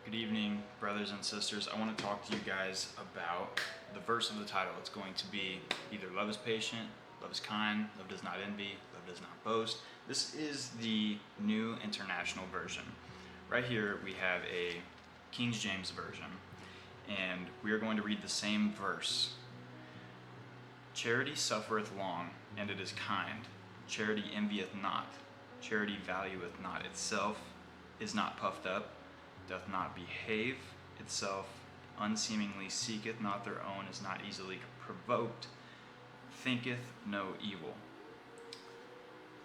Good evening, brothers and sisters. I want to talk to you guys about the verse of the title. It's going to be either love is patient, love is kind, love does not envy, love does not boast. This is the New International Version. Right here we have a King James Version, and we are going to read the same verse. Charity suffereth long, and it is kind. Charity envieth not. Charity valueth not itself, is not puffed up, doth not behave itself, unseemingly seeketh not their own, is not easily provoked, thinketh no evil.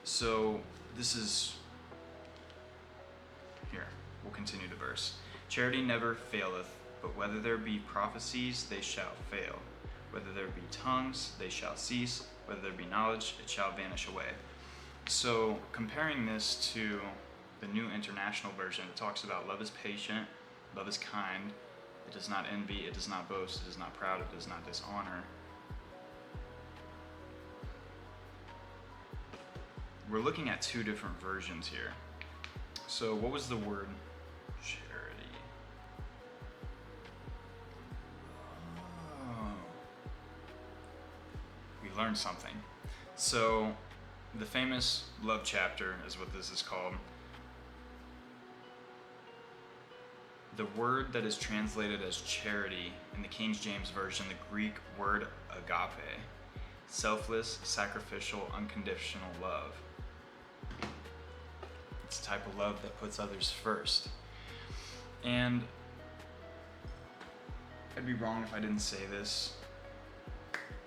So this is, here, we'll continue the verse. Charity never faileth, but whether there be prophecies, they shall fail. Whether there be tongues, they shall cease. Whether there be knowledge, it shall vanish away. So comparing this to the New International Version, it talks about love is patient, love is kind, it does not envy, it does not boast, it is not proud, it does not dishonor. We're looking at two different versions here. So what was the word charity? Oh. We learned something. So the famous love chapter is what this is called. The word that is translated as charity in the King James Version, the Greek word agape, selfless, sacrificial, unconditional love. It's a type of love that puts others first. And I'd be wrong if I didn't say this,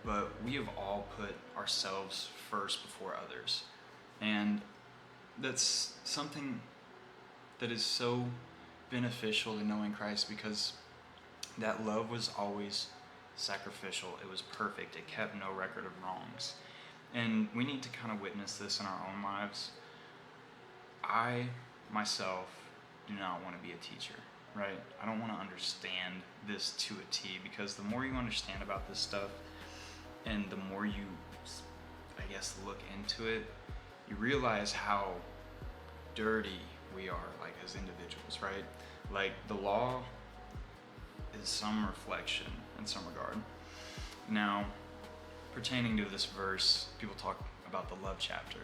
but we have all put ourselves first before others. And that's something that is so beneficial to knowing Christ, because that love was always sacrificial. It was perfect. It kept no record of wrongs. And we need to kind of witness this in our own lives. I, myself, do not want to be a teacher, right? I don't want to understand this to a T, because the more you understand about this stuff and the more you, I guess, look into it, you realize how dirty we are, like, as individuals, right? Like, the law is some reflection in some regard. Now, pertaining to this verse, people talk about the love chapter.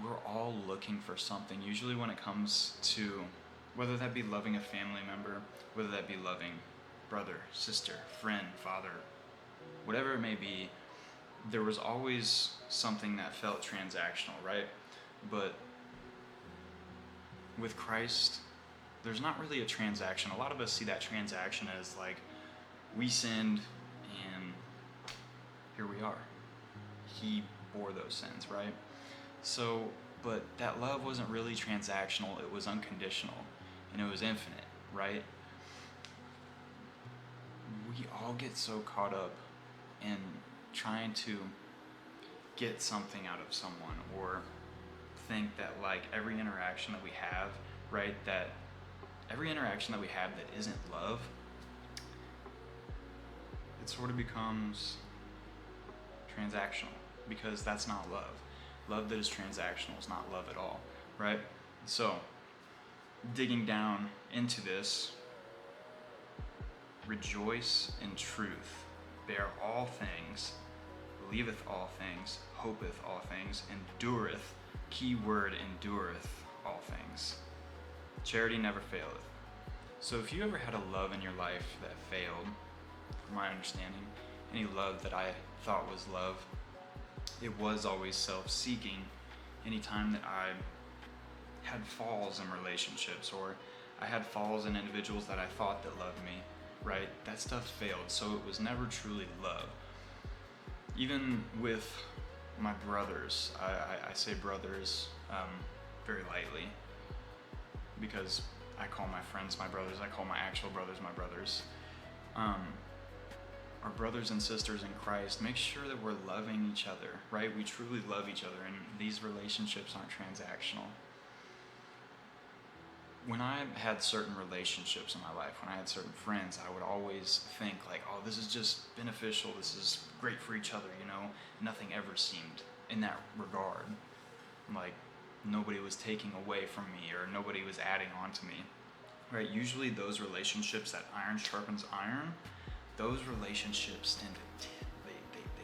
We're all looking for something, usually when it comes to, whether that be loving a family member, whether that be loving brother, sister, friend, father, whatever it may be, there was always something that felt transactional, right? But with Christ, there's not really a transaction. A lot of us see that transaction as like, we sinned and here we are. He bore those sins, right? So, but that love wasn't really transactional, it was unconditional, and it was infinite, right? We all get so caught up in trying to get something out of someone, or think that, like, every interaction that we have, right, that every interaction that we have that isn't love, it sort of becomes transactional, because that's not love. Love that is transactional is not love at all, right? So, digging down into this, rejoice in truth, bear all things, believeth all things, hopeth all things, endureth, key word, endureth all things. Charity never faileth. So if you ever had a love in your life that failed, from my understanding, any love that I thought was love, it was always self-seeking. Anytime that I had falls in relationships, or I had falls in individuals that I thought that loved me, right, that stuff failed. So it was never truly love. Even with my brothers, I say brothers very lightly, because I call my friends my brothers, I call my actual brothers my brothers. Our brothers and sisters in Christ, make sure that we're loving each other, right? We truly love each other, and these relationships aren't transactional. When I had certain relationships in my life, when I had certain friends, I would always think like, oh, this is just beneficial, this is great for each other, you know? Nothing ever seemed in that regard like nobody was taking away from me or nobody was adding on to me, right? Usually those relationships that iron sharpens iron, those relationships tend to they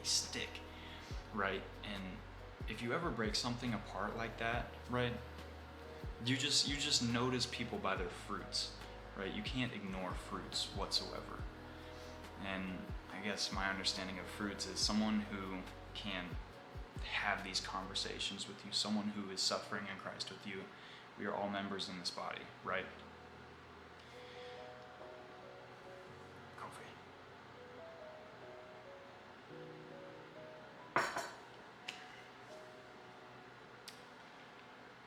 stick, right? And if you ever break something apart like that, right, you just notice people by their fruits, right? You can't ignore fruits whatsoever. And I guess my understanding of fruits is someone who can have these conversations with you, someone who is suffering in Christ with you. We are all members in this body, right? Coffee.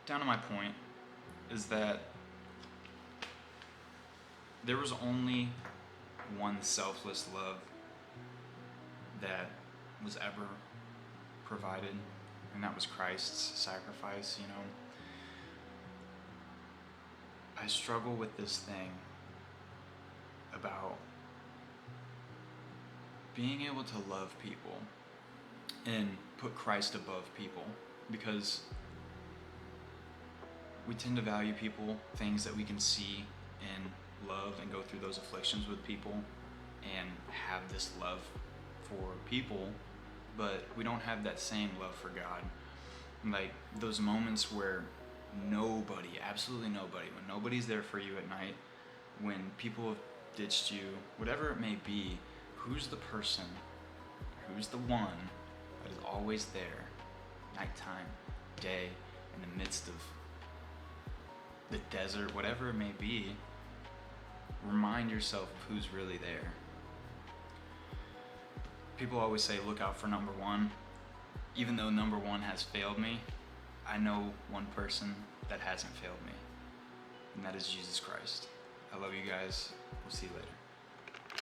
Down to my point is that there was only one selfless love that was ever provided, and that was Christ's sacrifice. I struggle with this thing about being able to love people and put Christ above people, because we tend to value people, things that we can see and love, and go through those afflictions with people and have this love for people, but we don't have that same love for God. Like those moments where nobody, absolutely nobody, when nobody's there for you at night, when people have ditched you, whatever it may be, who's the person, who's the one that is always there, nighttime, day, in the midst of the desert, whatever it may be? Remind yourself of who's really there. People always say, look out for number one. Even though number one has failed me, I know one person that hasn't failed me, and that is Jesus Christ. I love you guys. We'll see you later.